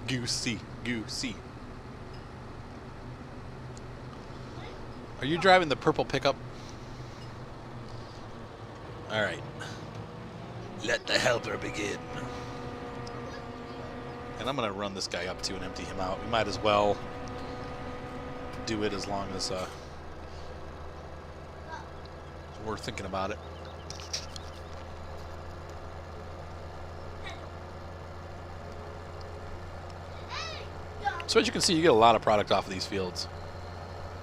Goosey. Goosey. Are you driving the purple pickup? Alright. Let the helper begin. And I'm going to run this guy up too and empty him out. We might as well do it as long as we're thinking about it. So as you can see, you get a lot of product off of these fields.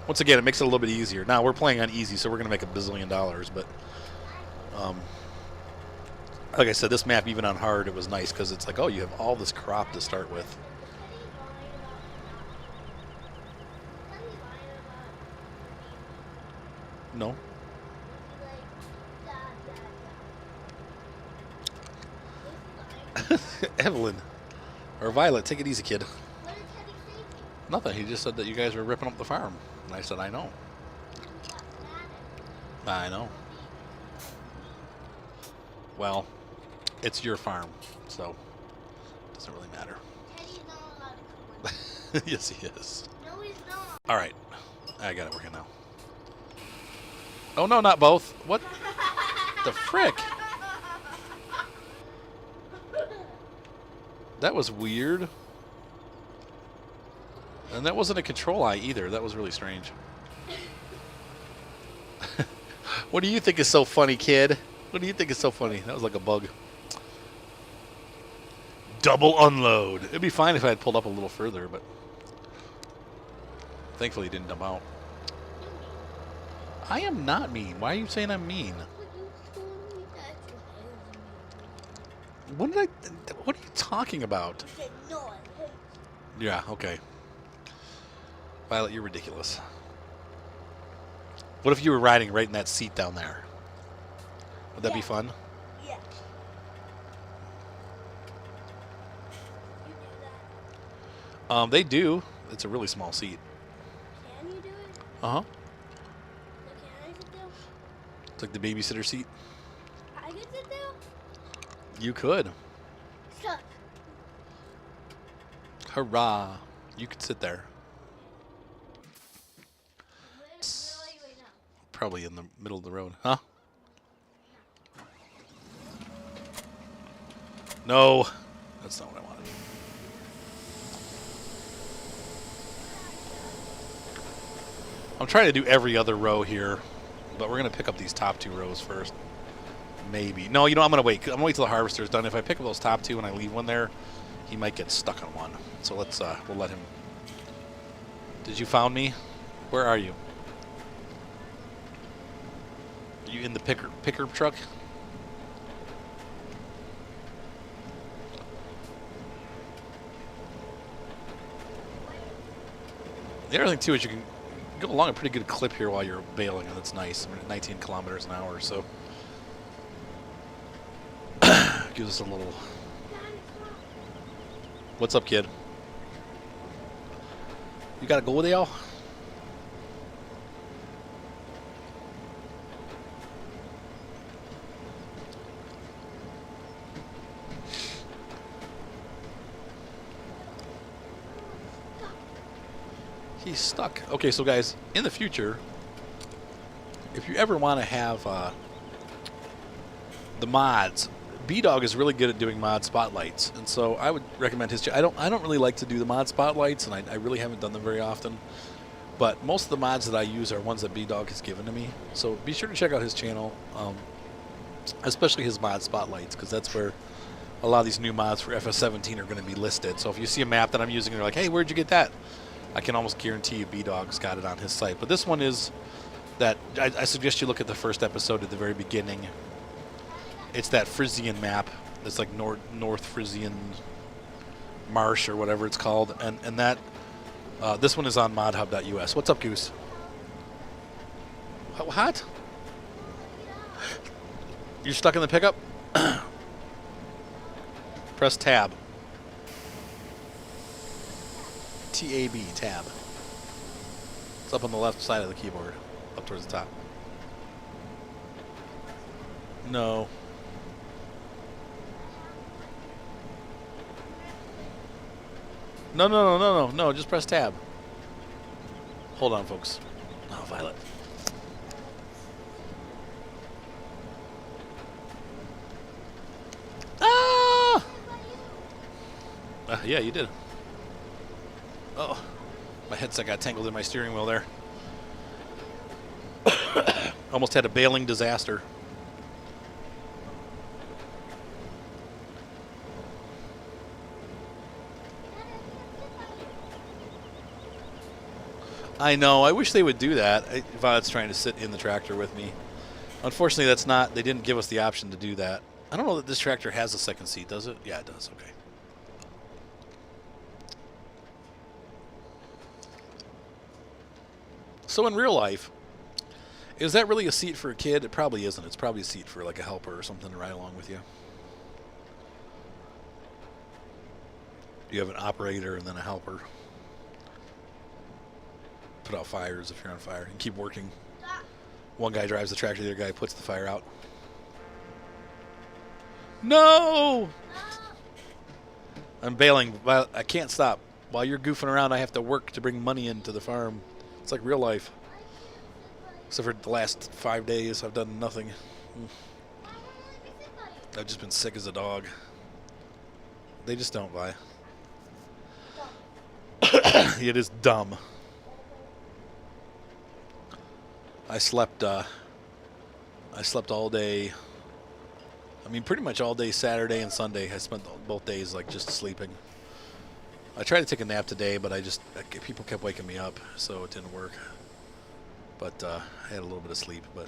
Once again, it makes it a little bit easier. Now, we're playing on easy, so we're going to make $1 bazillion, but like I said, this map, even on hard, it was nice because it's like, oh, you have all this crop to start with. No. Evelyn. Or Violet, take it easy, kid. Nothing. He just said that you guys were ripping up the farm. And I said, I know. I know. Well, it's your farm, so it doesn't really matter. Teddy's not allowed to come in. Yes, he is. No, he's not. All right. I got it working now. Oh, no, not both. What the frick? That was weird. And that wasn't a control eye either. That was really strange. What do you think is so funny, kid? What do you think is so funny? That was like a bug. Double unload. It'd be fine if I had pulled up a little further, but thankfully it didn't dump out. I am not mean. Why are you saying I'm mean? What did I... What are you talking about? Yeah, okay. Violet, you're ridiculous. What if you were riding right in that seat down there? Would that be fun? Yeah. They do. It's a really small seat. Can you do it? Uh-huh. What can I sit there? It's like the babysitter seat. I can sit there? You could. Suck. Hurrah. You could sit there. Where are you right now? Probably in the middle of the road. Huh? No. That's not what I wanted. I'm trying to do every other row here, but we're going to pick up these top 2 rows first. Maybe. No, you know, I'm going to wait. I'm going to wait till the harvester's done. If I pick up those top 2 and I leave one there, he might get stuck on one. So let's, we'll let him. Did you found me? Where are you? Are you in the picker truck? The other thing, too, is you can go along a pretty good clip here while you're baling, and that's nice. We're at 19 kilometers an hour, so gives us a little... What's up, kid? You gotta go there? He's stuck. Okay, so guys, in the future, if you ever want to have the mods, B-Dog is really good at doing mod spotlights, and so I would recommend his channel. I don't really like to do the mod spotlights, and I really haven't done them very often. But most of the mods that I use are ones that B-Dog has given to me. So be sure to check out his channel, especially his mod spotlights, because that's where a lot of these new mods for FS17 are going to be listed. So if you see a map that I'm using and you're like, hey, where'd you get that? I can almost guarantee you B-Dog's got it on his site. But this one is that I suggest you look at the first episode at the very beginning. It's that Frisian map. It's like North Frisian Marsh or whatever it's called. And that this one is on modhub.us. What's up, Goose? What? You're stuck in the pickup? Press tab. T-A-B, tab. It's up on the left side of the keyboard, up towards the top. No. No, no, no, no, no, no. Just press tab. Hold on, folks. Oh, Violet. Ah! Yeah, you did. Oh, my headset got tangled in my steering wheel there. Almost had a bailing disaster. I know. I wish they would do that. Violet's trying to sit in the tractor with me. Unfortunately, that's not. They didn't give us the option to do that. I don't know that this tractor has a second seat, does it? Yeah, it does. Okay. So in real life, is that really a seat for a kid? It probably isn't. It's probably a seat for like a helper or something to ride along with you. You have an operator and then a helper. Put out fires if you're on fire and keep working. One guy drives the tractor, the other guy puts the fire out. No! I'm bailing. Well, I can't stop. While you're goofing around, I have to work to bring money into the farm. It's like real life. Except for the last 5 days, I've done nothing. I've just been sick as a dog. They just don't lie. It is dumb. I slept all day. I mean, pretty much all day Saturday and Sunday. I spent both days like just sleeping. I tried to take a nap today, but people kept waking me up, so it didn't work. But I had a little bit of sleep, but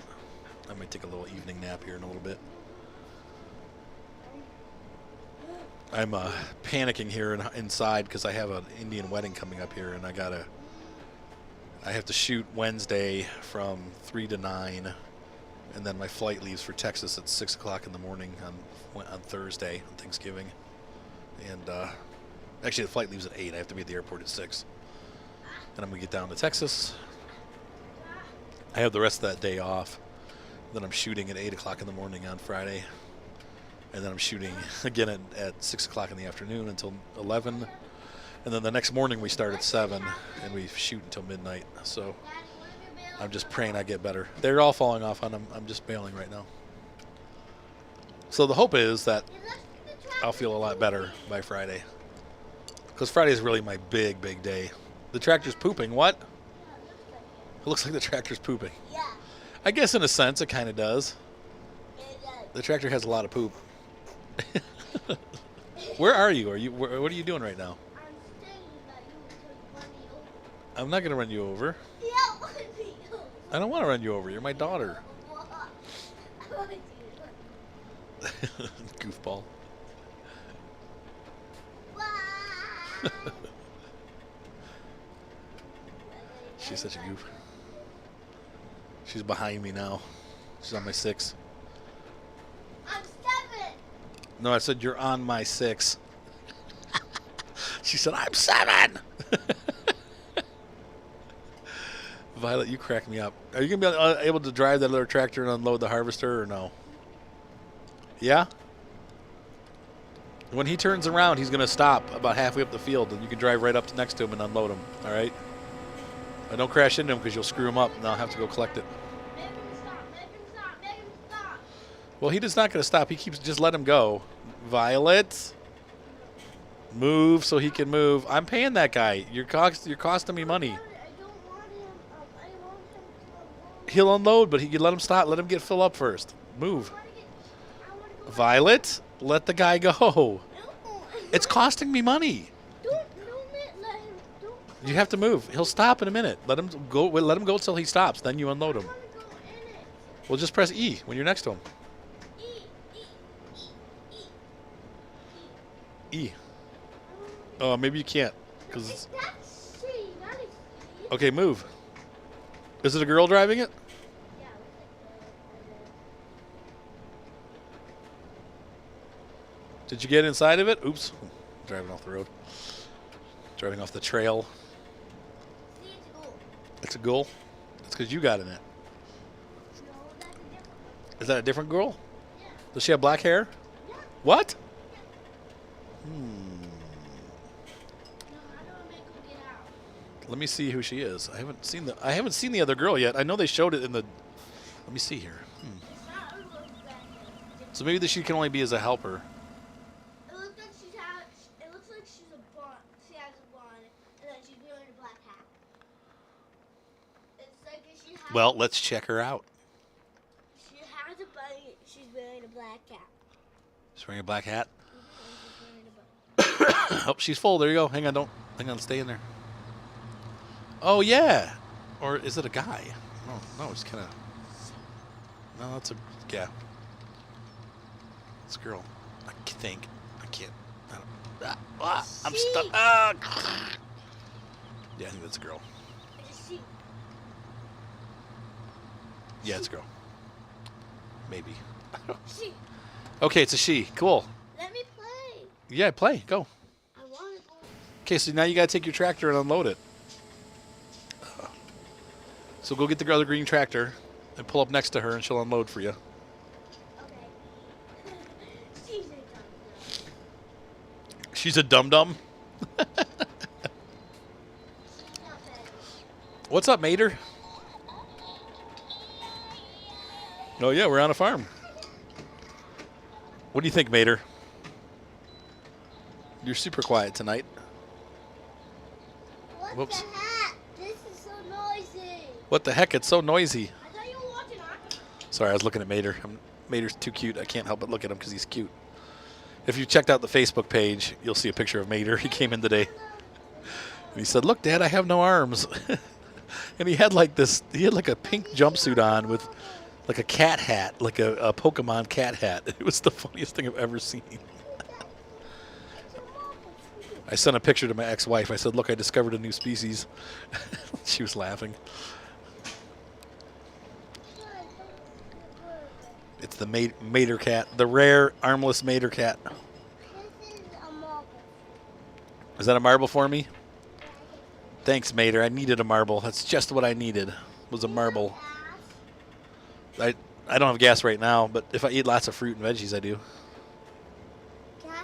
I might take a little evening nap here in a little bit. I'm panicking here inside because I have an Indian wedding coming up here, and I have to shoot Wednesday from 3 to 9, and then my flight leaves for Texas at 6 o'clock in the morning on Thursday, on Thanksgiving. And actually, the flight leaves at 8. I have to be at the airport at 6. And I'm going to get down to Texas. I have the rest of that day off. Then I'm shooting at 8 o'clock in the morning on Friday. And then I'm shooting again at 6 o'clock in the afternoon until 11. And then the next morning we start at 7 and we shoot until midnight. So I'm just praying I get better. They're all falling off on them. I'm just bailing right now. So the hope is that I'll feel a lot better by Friday. Because Friday is really my big, big day. The tractor's pooping. What? It looks like the tractor's pooping. Yeah. I guess in a sense it kind of does. It does. The tractor has a lot of poop. Where are you? What are you doing right now? I'm staying that you until you run me over. I'm not going to run you over. Yeah, run me over. I don't want to run you over. You're my daughter. I want you to. Goofball. She's such a goof. She's behind me now. She's on my 6. I'm 7. No, I said you're on my 6. She said I'm 7. Violet, you crack me up. Are you gonna be able to drive that other tractor and unload the harvester or no? Yeah. When he turns around, he's gonna stop about halfway up the field, and you can drive right up next to him and unload him. All right. And don't crash into him because you'll screw him up, and I'll have to go collect it. Make him stop. Make him stop. Make him stop. Well, he is not going to stop. He keeps just let him go. Violet, move so he can move. I'm paying that guy. You're costing me money. I don't want him. I want him to unload. He'll unload, but you let him stop. Let him get fill up first. Move. I want to go. Violet, let the guy go. No, It's costing me money. Don't let him. Don't. You have to move. He'll stop in a minute. Let him go. Let him go until he stops. Then you unload him. I want to go in it. Well, just press E when you're next to him. E, E, E, E, E. Oh, maybe you can't. Cause That's C. That is C. okay, move. Is it a girl driving it? Yeah, Did you get inside of it? Oops. Driving off the road. Driving off the trail. see, it's a goal. It's a goal. That's because you got in it. No, that's a different one. Is that a different girl? Yeah. Does she have black hair? Yeah. What? No, Let me see who she is. I haven't seen the other girl yet. I know they showed it in the. Let me see here. It's not her look back there. So maybe she can only be as a helper. It looks like it looks like she's a blonde. She has a blonde, and then she's wearing a black hat. It's like if she has. Well, let's check her out. She has a bunny. She's wearing a black hat. She's wearing a black hat. And she's wearing a bunny. Oh, she's full. There you go. Hang on. Stay in there. Oh yeah, or is it a guy? No, it's kind of. No, that's a yeah. It's a girl. I think. I can't. I don't. I'm stuck. Yeah, I think that's a girl. It's a she. Yeah, it's a girl. Maybe. She. Okay, it's a she. Cool. Let me play. Yeah, play. Go. I want to go. Okay, so now you gotta take your tractor and unload it. So go get the other green tractor and pull up next to her, and she'll unload for you. Okay. She's a dumb. She's a dum-dum. She's not bad. What's up, Mater? Oh yeah, we're on a farm. What do you think, Mater? You're super quiet tonight. What Whoops. the heck? This is so noisy. What the heck? It's so noisy. I thought you were watching Arcusin. Sorry, I was looking at Mater. Mater's too cute. I can't help but look at him because he's cute. If you checked out the Facebook page, you'll see a picture of Mater. He came in today. And he said, "Look, Dad, I have no arms." And he had like a pink jumpsuit on with like a cat hat, like a Pokemon cat hat. It was the funniest thing I've ever seen. I sent a picture to my ex-wife. I said, "Look, I discovered a new species." She was laughing. It's the Mater cat, the rare armless Mater cat. This is a marble. Is that a marble for me? Thanks, Mater. I needed a marble. That's just what I needed, was a marble. I don't have gas right now, but if I eat lots of fruit and veggies, I do. I'm a cat.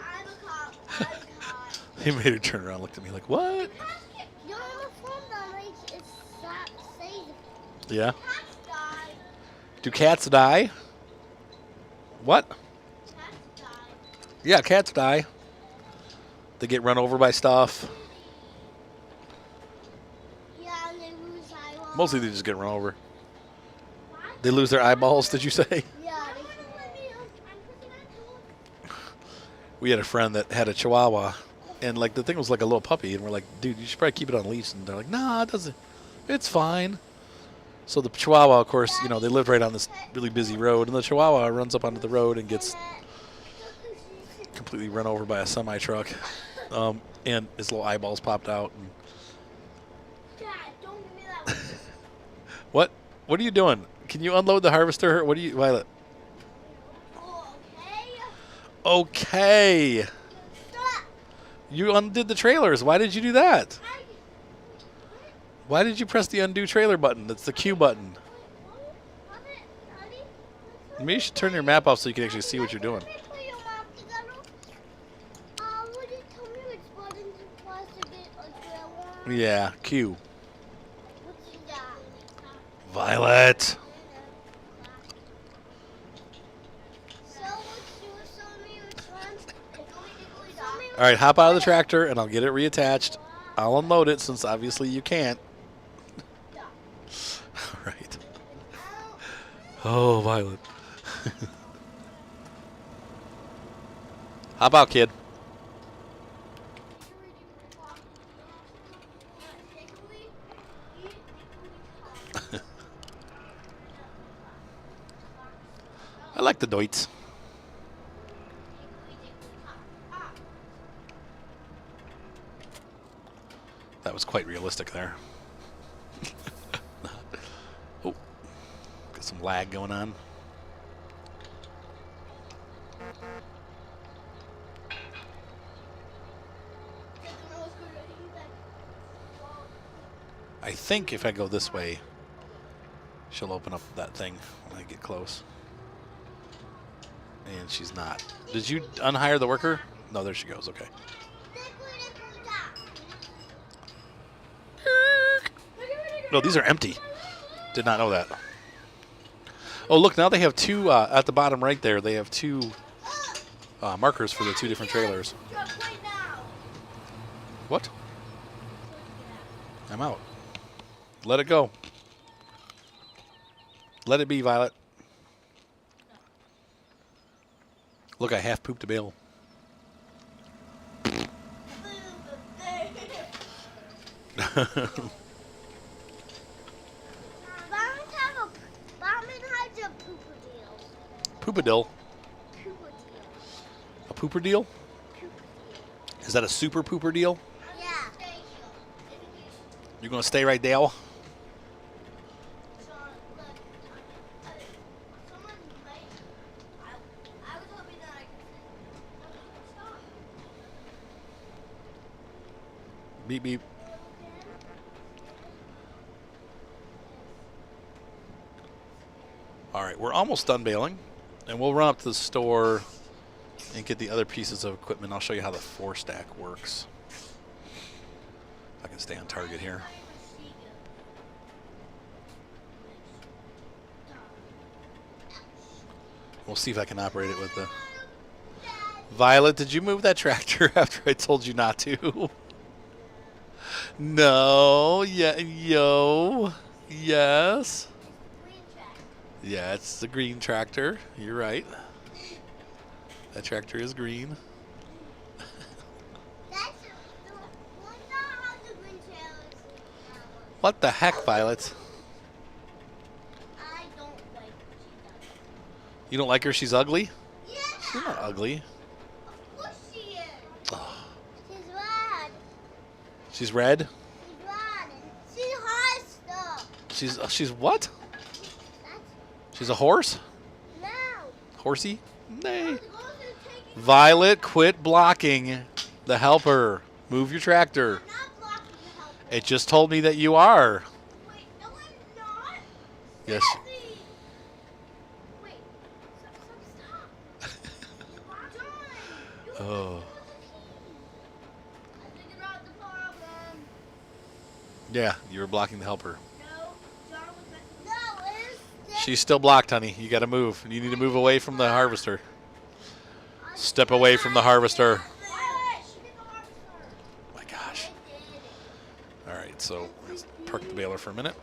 I'm a cop. I'm a cop. He made her turn around and looked at me like, "What?" You're on the phone now, like it's not safe. Yeah. Cats die. Do cats die? What? Cats die. Yeah, cats die. They get run over by stuff. Yeah, and they lose eyeballs. Mostly they just get run over. What? They lose their eyeballs, did you say? Yeah, they can. We had a friend that had a Chihuahua, and like the thing was like a little puppy, and we're like, "Dude, you should probably keep it on leash." And they're like, "Nah, it doesn't. It's fine." So the Chihuahua, of course, you know, they lived right on this really busy road, and the Chihuahua runs up onto the road and gets completely run over by a semi truck, and his little eyeballs popped out. And Dad, don't give me that one. what? What are you doing? Can you unload the harvester? What are you, Violet? Oh, okay. Okay. Stop. You undid the trailers. Why did you do that? I- Why did you press the undo trailer button? That's the Q button. Maybe you should turn your map off so you can actually see what you're doing. Yeah, Q. Violet. All right, hop out of the tractor and I'll get it reattached. I'll unload it since obviously you can't. All right. Oh, Violet. Hop out, kid. I like the Deutz. That was quite realistic there. Oh, got some lag going on. I think if I go this way, she'll open up that thing when I get close. And she's not. Did you unhire the worker? No, there she goes. Okay. No, these are empty. Did not know that. Oh, look, now they have two at the bottom right there. They have two markers for the two different trailers. What? I'm out. Let it go. Let it be, Violet. Look, I half pooped a Bale. Poopadil. A pooper deal? Is that a super pooper deal? Yeah. You're going to stay right there? Beep, beep. All right, we're almost done baling, and we'll run up to the store and get the other pieces of equipment. I'll show you how the forstack works. I can stay on target here. We'll see if I can operate it with the... Violet, did you move that tractor after I told you not to? No. Yeah. Yo. Yes. Yeah, it's the green tractor. You're right. That tractor is green. What the heck, Violet? I don't like her. She's ugly. You don't like her? She's ugly? Yeah. She's not ugly. Of course she is. Oh. She's red. She's red? She's red. She's hot stuff. She's what? That's She's a horse? no. Horsey? Nay. The girls are taking. Violet, quit blocking the helper. Move your tractor. I'm not blocking the helper. It just told me that you are. Wait, no, I'm not. Yes. Sassy. Wait. Stop. John, you Oh. I figured out the problem. Yeah, you were blocking the helper. No, John was messing. No, it's. She's still blocked, honey. You got to move. You need to move away from the harvester. Step away from the harvester. My gosh. All right, so let's park the baler for a minute.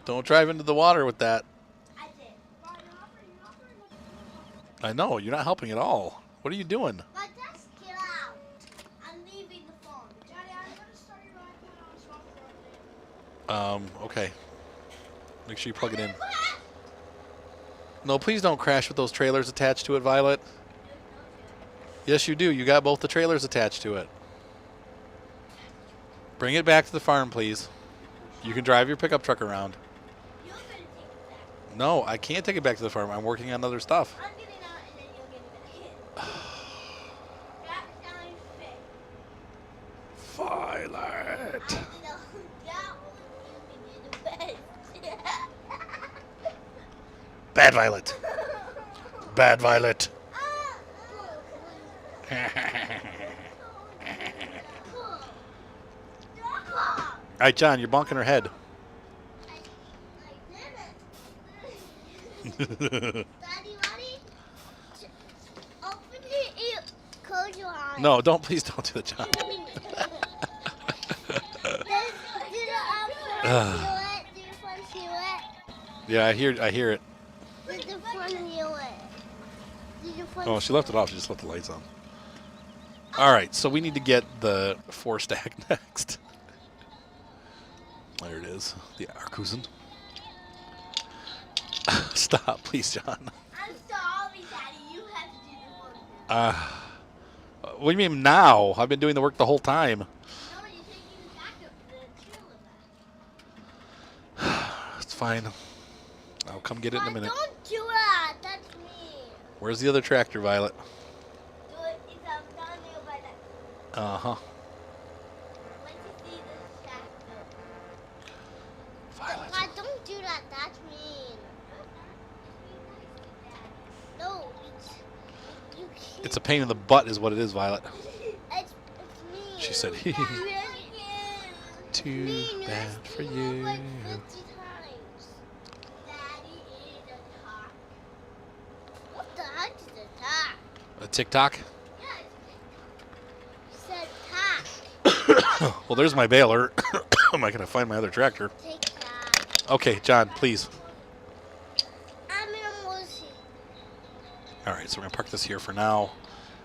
Don't drive into the water with that. I did. I know, you're not helping at all. What are you doing? But just get out. I'm leaving the phone. Daddy, I'm going to start your iPad on software. Okay. Make sure you plug it in. No, please don't crash with those trailers attached to it, Violet. Yes, you do. You got both the trailers attached to it. Bring it back to the farm, please. You can drive your pickup truck around. You're going to take it back. No, I can't take it back to the farm. I'm working on other stuff. I'm getting out and then you'll get it back. That sounds fair. Violet. I know that one you can do the best. Bad Violet. Bad Violet. All right, John, you're bonking her head. Daddy, Daddy, open your ear, close your eyes. No, please don't do it, John. Did the front feel it? Yeah, I hear it. Did the front feel it? Did the front Oh, she left it off. She just left the lights on. All right, so we need to get the forstack next. There it is, the arcusin. Stop, please, John. I'm sorry, Daddy. You have to do the work. What do you mean now? I've been doing the work the whole time. No, you're taking the back of the trailer back. It's fine. I'll come get it in a minute. Don't do that. That's me. Where's the other tractor, Violet? Do it. It's down there by that. Uh-huh. When you see the tractor. Violet. Why don't do that? That's mean. No, you can't. It's a pain in the butt is what it is, Violet. I She said, too bad for you. Like 50 times. Daddy is a talk. What the heck is a talk? A TikTok? Yeah, it's said talk. Well, there's my baler. Am I going to find my other tractor? TikTok. Okay, John, please. I'm in a movie. All right, so we're going to park this here for now.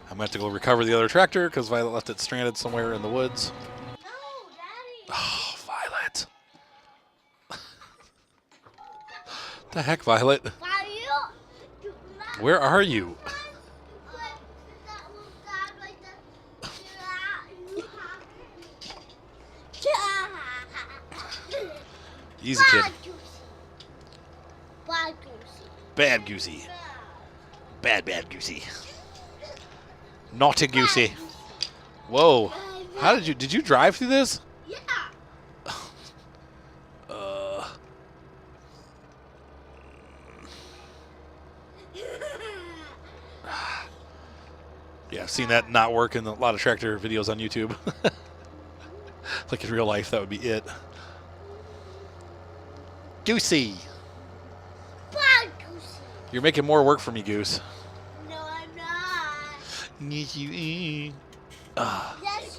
I'm going to have to go recover the other tractor because Violet left it stranded somewhere in the woods. No, Daddy. Oh, Violet. The heck, Violet? Why you? Do not. Where are you? Easy, kid. Bad goosey. Bad Goosey. Bad Goosey. Naughty Goosey. Whoa. How did you drive through this? Yeah. Yeah, I've seen that not work in a lot of tractor videos on YouTube. Like in real life, that would be it. Goosey. Bad goosey. You're making more work for me, Goose. No, I'm not. Yes, you Yes,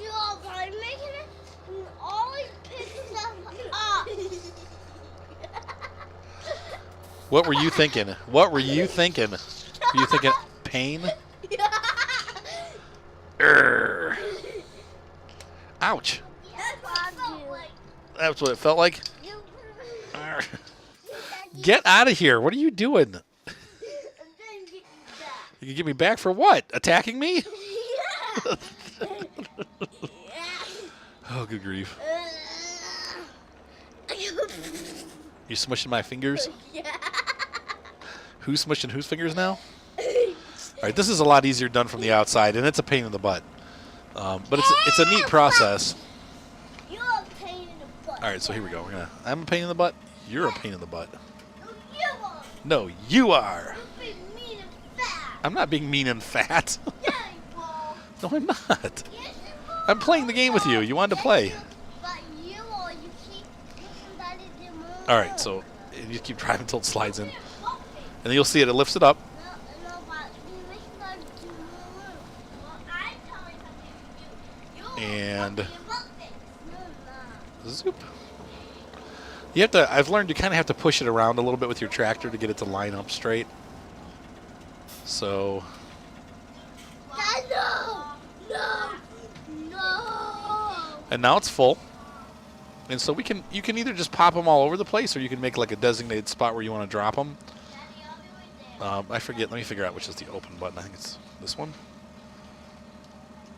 you are. But I'm making it and always pick stuff up. What were you thinking? What were you thinking? Were you thinking pain? Urgh. Ouch. That's what it felt like. Arr. Get out of here. What are you doing? You can get me back for what? Attacking me? Oh, good grief. You smushing my fingers? Who's smushing whose fingers now? All right, this is a lot easier done from the outside, and it's a pain in the butt. But it's a neat process. You're a pain in the butt. All right, so here we go. I'm a pain in the butt. You're a pain in the butt. No, you are. No, you are. You're being mean and fat. I'm not being mean and fat. Yeah, you are. No, I'm not. Yes, you are. I'm playing the game with you. You wanted to play. But you are. You keep thinking that it didn't move. All right, so you keep driving until it slides in. And then you'll see it. It lifts it up. No, but you make that do move. Well, I'm telling something to do. And No, zoop. You have to. I've learned you kind of have to push it around a little bit with your tractor to get it to line up straight. So. No. And now it's full. And so you can either just pop them all over the place, or you can make like a designated spot where you want to drop them. I forget. Let me figure out which is the open button. I think it's this one.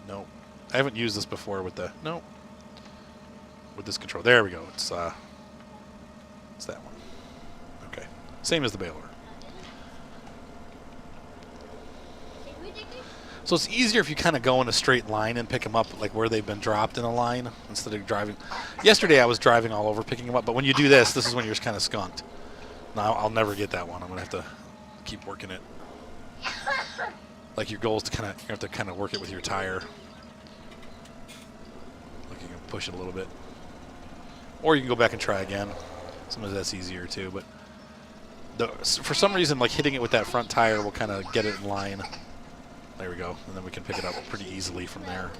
No, I haven't used this before with the with this control. There we go. It's that one. Okay, same as the baler. So it's easier if you kind of go in a straight line and pick them up like where they've been dropped in a line instead of driving. Yesterday I was driving all over picking them up, but when you do this is when you're kind of skunked. Now I'll never get that one. I'm gonna have to keep working it. Like your goal is to you have to kind of work it with your tire. Like you can push it a little bit, or you can go back and try again. Sometimes that's easier too. But for some reason, like hitting it with that front tire will kind of get it in line. There we go, and then we can pick it up pretty easily from there.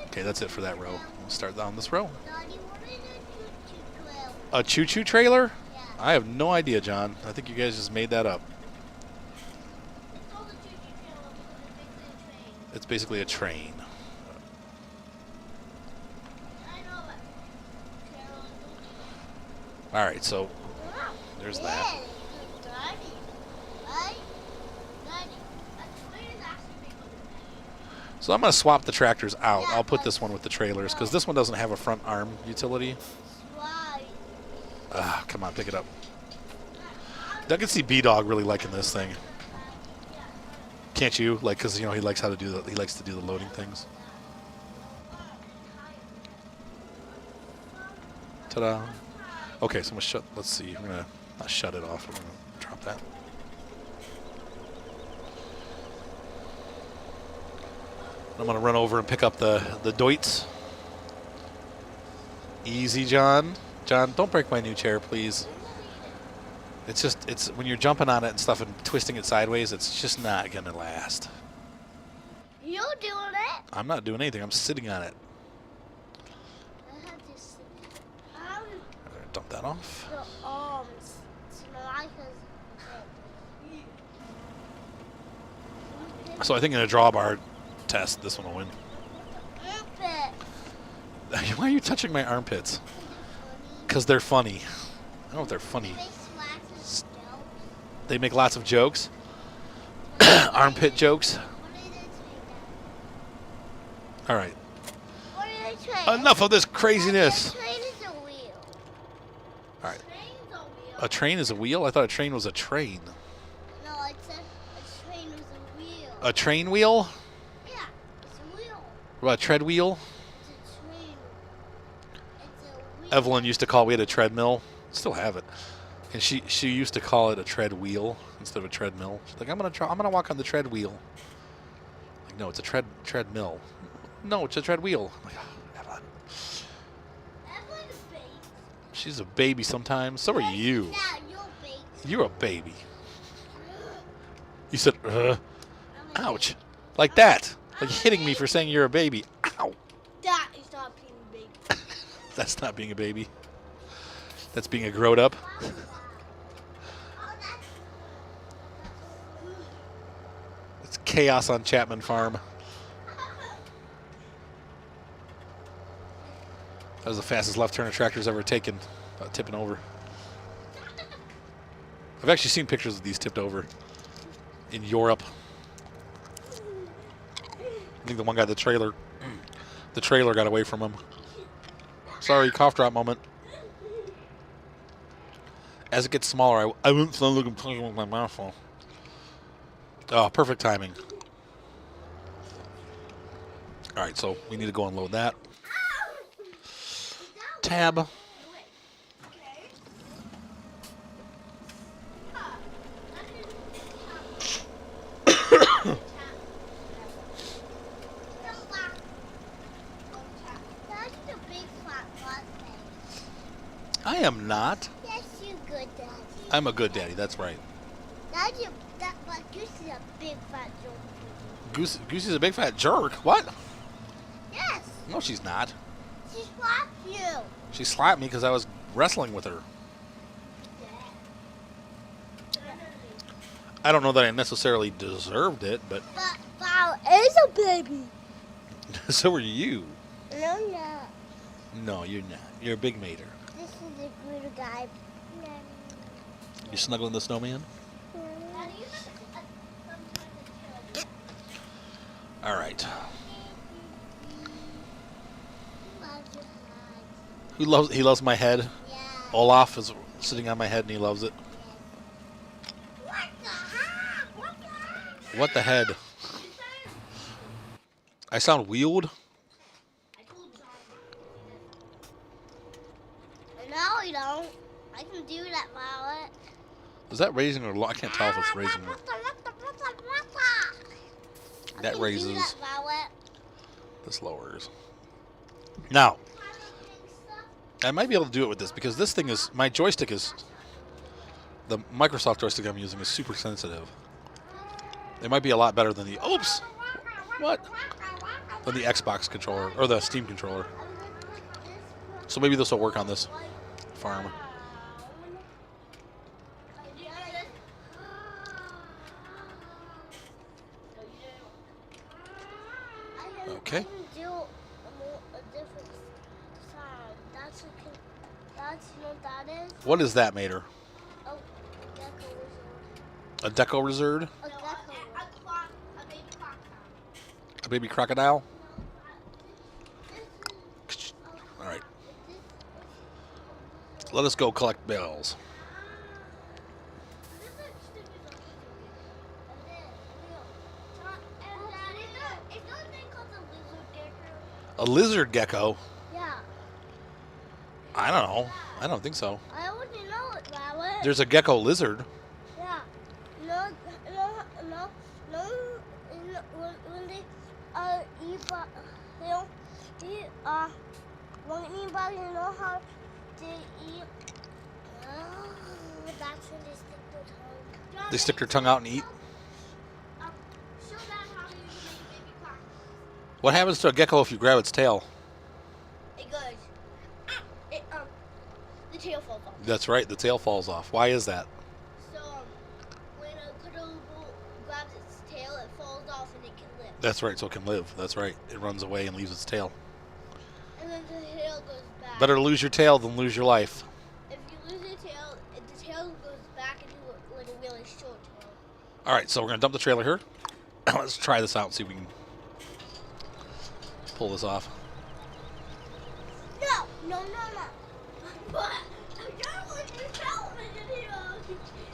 Okay, that's it for that row. We'll start down this row. A choo-choo trailer? Yeah. I have no idea, John. I think you guys just made that up. It's basically a train. All right, so there's that. So I'm going to swap the tractors out. I'll put this one with the trailers because this one doesn't have a front arm utility. Ah, come on, pick it up. I can see B-Dog really liking this thing. Can't you? Like, because he likes to do the loading things. Ta-da! Okay, so I'm gonna shut. Let's see. I'm gonna not shut it off. I'm gonna drop that. I'm going to run over and pick up the Deutz. Easy, John. John, don't break my new chair, please. It's when you're jumping on it and stuff and twisting it sideways, it's just not going to last. You're doing it. I'm not doing anything. I'm sitting on it. I have to sit. Dump that off. The arms. So I think in a drawbar test, this one will win. Armpit. Why are you touching my armpits? Because they're funny. I don't know if they're funny. They make lots of jokes. Armpit jokes. All right. What are they train? Enough of this craziness. A train is a wheel. All right. Train's a wheel. A train is a wheel? I thought a train was a train. No, I said a train was a wheel. A train wheel? Yeah, it's a wheel. What, a tread wheel? It's a train. It's a wheel. Evelyn used to call, we had a treadmill. Still have it. And she used to call it a tread wheel instead of a treadmill. She's like, I'm gonna walk on the tread wheel. Like, no, it's a treadmill. No, it's a tread wheel. I'm like, oh, Evelyn. Evelyn's a baby. She's a baby sometimes. So are you. Yeah, you're a baby. You're a baby. You said, ouch. Like that. Like hitting me for saying you're a baby. Ow. That is not being a baby. That's not being a baby. That's being a grown up. It's chaos on Chapman Farm. That was the fastest left turn a tractor's ever taken, tipping over. I've actually seen pictures of these tipped over in Europe. I think the one guy, the trailer got away from him. Sorry, cough drop moment. As it gets smaller, I won't sound like I'm talking with my mouth full. Oh, perfect timing. All right, so we need to go unload that. Tab. I am not. Yes, you good, Daddy. I'm a good daddy, that's right. But Goose is a big fat jerk. Goosey's a big fat jerk. What? Yes. No, she's not. She slapped you. She slapped me because I was wrestling with her. I don't know that I necessarily deserved it, but But Bale is a baby. so are you. No, no. No, you're not. You're a big mater. This is a good guy. You snuggling the snowman? All right. He loves my head. Yeah. Olaf is sitting on my head and he loves it. What the heck? What the heck? What the head? I sound wheeled? No, you don't. I can do that, Violet. Is that raising or low? I can't tell if it's raising or... That raises. Do that, Violet. This lowers. Now, I might be able to do it with this because this thing is... My joystick is... The Microsoft joystick I'm using is super sensitive. It might be a lot better than the... Oops! What? Than the Xbox controller, or the Steam controller. So maybe this will work on this farm. Okay. I can do a different sound. That's you know what that is? What is that, Mater? Oh, gecko lizard. A deco lizard? A gecko lizard. A baby crocodile. A baby crocodile? All right. Let us go collect bells. A lizard gecko? Yeah. I don't know. I don't think so. I already know it, Violet. There's a gecko lizard. Yeah. No. When they eat but when anybody know how to eat, that's when they stick their tongue. They stick their tongue out and eat. Show them how you make baby crackers. What happens to a gecko if you grab its tail? It goes. The tail falls off. That's right, the tail falls off. Why is that? So when a cuddle grabs its tail, it falls off and it can live. That's right, so it can live. That's right. It runs away and leaves its tail. And then the tail goes back. Better to lose your tail than lose your life. If you lose the tail goes back into like a really short tail. All right, so we're going to dump the trailer here. Let's try this out and see if we can pull this off. No. But I don't want to tell me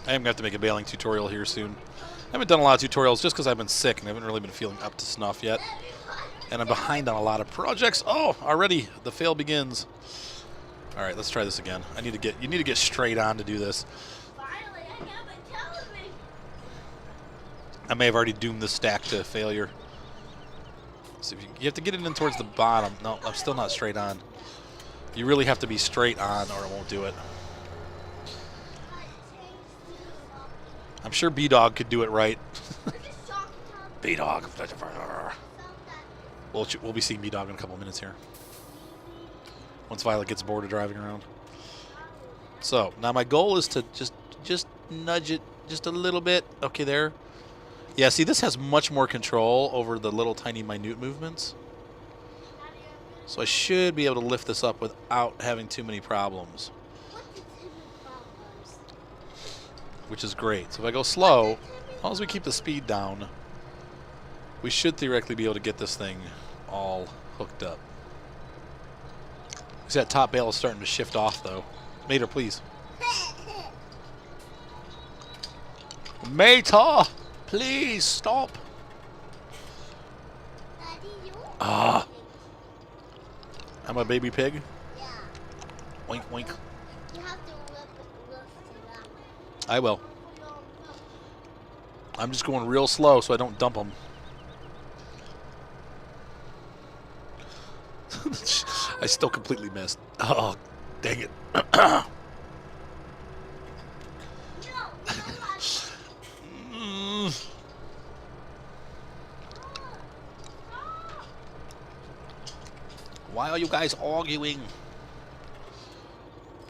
I am going to have to make a baling tutorial here soon. I haven't done a lot of tutorials just because I've been sick and I haven't really been feeling up to snuff yet. And I'm behind on a lot of projects. Oh, already the fail begins. All right, let's try this again. You need to get straight on to do this. Finally, I got my television. I may have already doomed this stack to failure. So if you have to get it in towards the bottom. No, I'm still not straight on. You really have to be straight on or it won't do it. I'm sure B-Dog could do it right. B-Dog. We'll be seeing B-Dog in a couple of minutes here. Once Violet gets bored of driving around. So, now my goal is to just nudge it just a little bit. Okay, there. Yeah, see, this has much more control over the little tiny minute movements. So I should be able to lift this up without having too many problems. Which is great. So if I go slow, as long as we keep the speed down, we should theoretically be able to get this thing all hooked up. See, that top bale is starting to shift off, though. Mater, please. Mater, please stop. Ah. I'm a baby pig. Yeah. Oink, oink. You have to lift it up. I will. I'm just going real slow so I don't dump them. I still completely missed. Oh, dang it. Why are you guys arguing?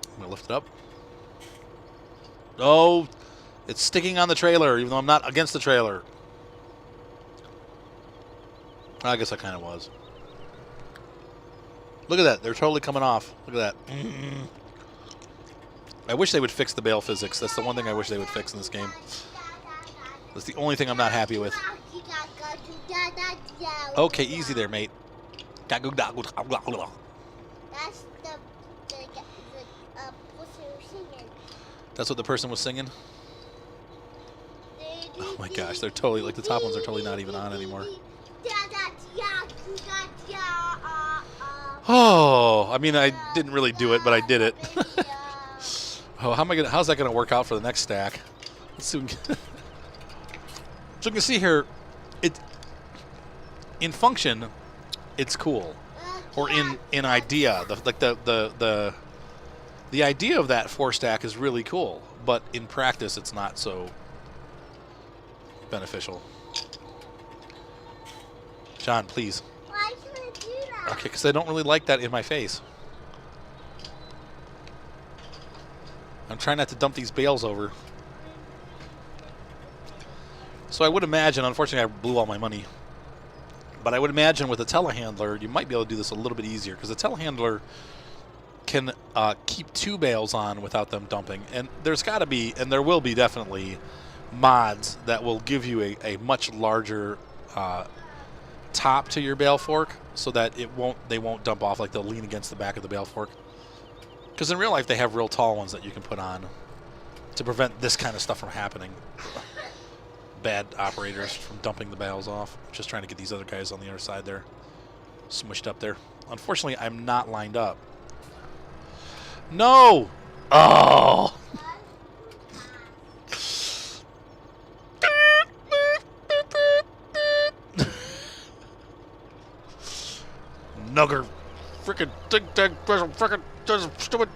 I'm going to lift it up. No, it's sticking on the trailer, even though I'm not against the trailer. I guess I kind of was. Look at that. They're totally coming off. Look at that. I wish they would fix the Bale physics. That's the one thing I wish they would fix in this game. That's the only thing I'm not happy with. Okay, easy there, mate. That's the person who's singing. That's what the person was singing? Oh my gosh, they're totally, like the top ones are totally not even on anymore. Oh, I mean, I didn't really do it, but I did it. Oh, how's that gonna work out for the next stack? Let's see. So you can see here, in function, it's cool, or in idea, the idea of that four stack is really cool, but in practice, it's not so beneficial. John, please. Why can I do that? Okay, because I don't really like that in my face. I'm trying not to dump these bales over. So I would imagine, unfortunately, I blew all my money. But I would imagine with a telehandler, you might be able to do this a little bit easier, because the telehandler can keep two bales on without them dumping. And there's got to be, and there will be definitely, mods that will give you a much larger top to your bale fork, so that they won't dump off, like they'll lean against the back of the bale fork. Because in real life, they have real tall ones that you can put on to prevent this kind of stuff from happening. Bad operators from dumping the bales off. Just trying to get these other guys on the other side there smushed up there. Unfortunately, I'm not lined up. No! Oh! nugger. Frickin' tic-tac, frickin' stupid.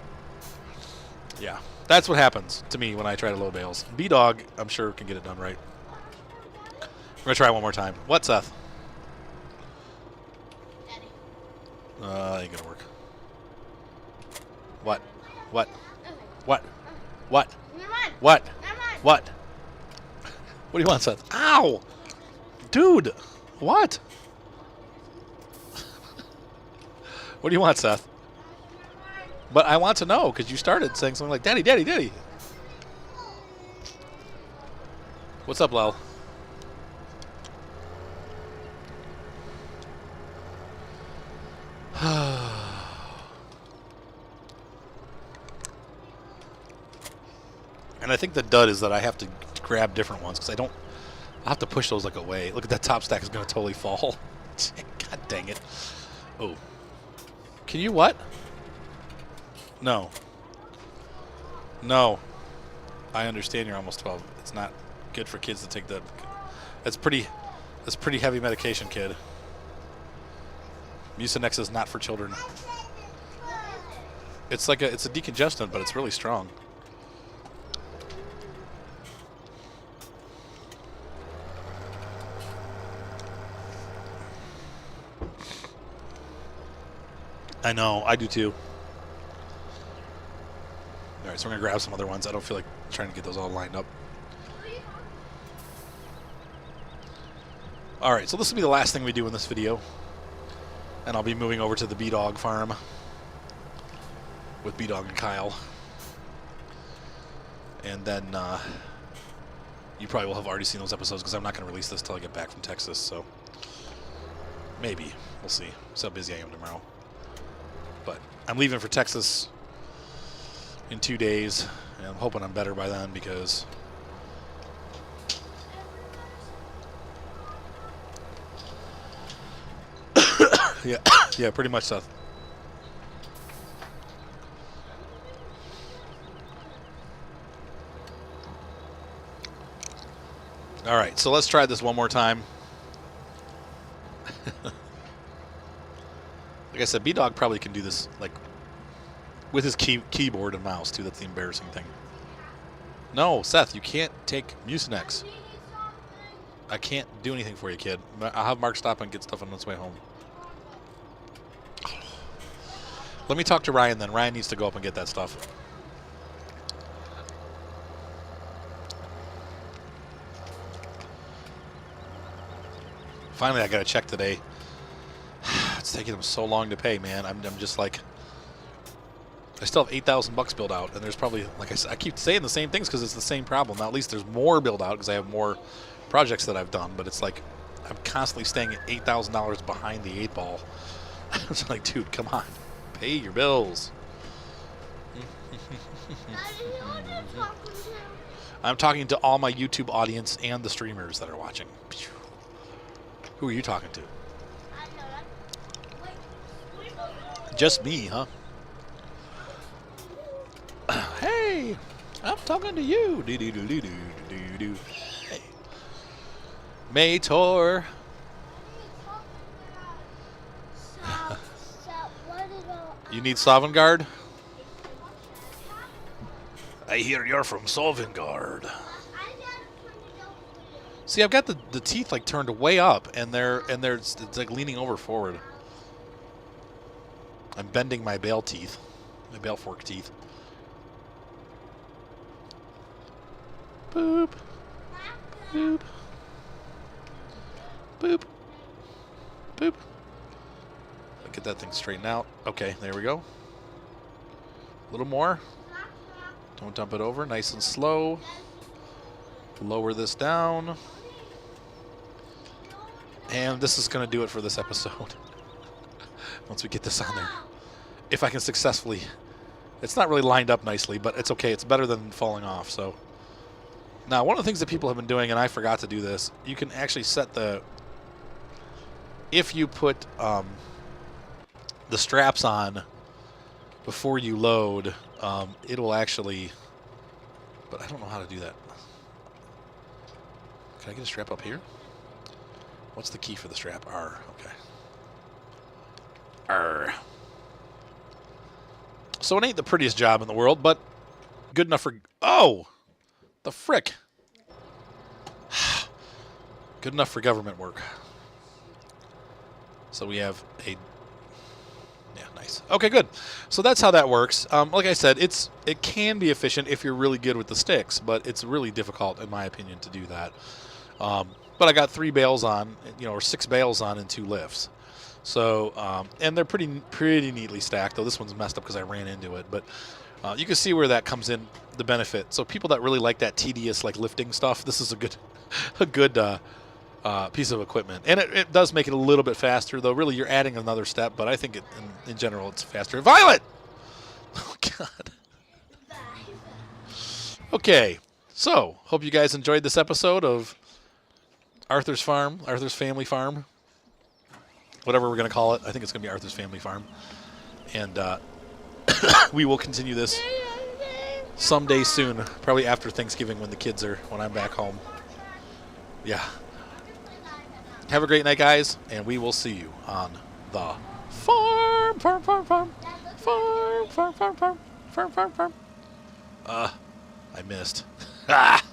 Yeah, that's what happens to me when I try to load bales. B-Dog, I'm sure, can get it done right. We're going to try one more time. What, Seth? Daddy. Ain't going to work. What? What? Okay. What? What? Never mind. What? Never mind. What? What do you want, Seth? Ow! Dude! What? What do you want, Seth? But I want to know, because you started saying something like, Daddy, Daddy, Daddy. What's up, Lel? And I think the dud is that I have to grab different ones, because I'll have to push those like away. Look at that top stack is going to totally fall. God dang it. Oh. Can you what? No. No. I understand you're almost 12. It's not good for kids to take that. That's pretty heavy medication, kid. Mucinex is not for children. It's like it's a decongestant, but it's really strong. I know, I do too. Alright, so we're going to grab some other ones. I don't feel like trying to get those all lined up. Alright, so this will be the last thing we do in this video. And I'll be moving over to the B-Dog farm with B-Dog and Kyle. And then you probably will have already seen those episodes because I'm not going to release this till I get back from Texas, so maybe. We'll see. See how busy I am tomorrow. But I'm leaving for Texas in 2 days, and I'm hoping I'm better by then because yeah, pretty much, Seth. All right, so let's try this one more time. Like I said, B-Dog probably can do this like with his keyboard and mouse too. That's the embarrassing thing. No, Seth, you can't take Mucinex. I can't do anything for you, kid. I'll have Mark stop and get stuff on its way home. Let me talk to Ryan then. Ryan needs to go up and get that stuff. Finally, I got a check today. It's taking them so long to pay, man. I'm just like, I still have $8,000 billed out, and there's probably, like I said, I keep saying the same things because it's the same problem. Now at least there's more billed out because I have more projects that I've done, but it's like I'm constantly staying at $8,000 behind the 8 ball. It's like, dude, come on, pay your bills. I'm talking to all my YouTube audience and the streamers that are watching. Who are you talking to? Just me, huh? Hey, I'm talking to you. Hey. Mator. You need Sovngarde? I hear you're from Sovngarde. See, I've got the teeth like turned way up, and it's like leaning over forward. I'm bending my Bale teeth, my Bale fork teeth. Boop, boop, boop, boop. Get that thing straightened out. Okay, there we go. A little more. Don't dump it over. Nice and slow. Lower this down. And this is going to do it for this episode. Once we get this on there. If I can successfully. It's not really lined up nicely, but it's okay. It's better than falling off. So now, one of the things that people have been doing, and I forgot to do this, you can actually set the... If you put the straps on before you load, it'll actually... But I don't know how to do that. Can I get a strap up here? What's the key for the strap? R. Okay. Arr. So it ain't the prettiest job in the world, but good enough for... Oh! The frick! Good enough for government work. So we have a... Yeah, nice. Okay, good. So that's how that works. Like I said, it can be efficient if you're really good with the sticks, but it's really difficult, in my opinion, to do that. But I got 3 bales on, or 6 bales on and 2 lifts. So, and they're pretty neatly stacked, though this one's messed up because I ran into it. But you can see where that comes in, the benefit. So people that really like that tedious, like lifting stuff, this is a good piece of equipment. And it does make it a little bit faster, though. Really, you're adding another step, but I think in general it's faster. Violet! Oh, God. Okay, so hope you guys enjoyed this episode of Arthur's Farm, Arthur's Family Farm. Whatever we're going to call it. I think it's going to be Arthur's Family Farm. And we will continue this someday soon, probably after Thanksgiving when I'm back home. Yeah. Have a great night, guys, and we will see you on the farm. I missed. Ah!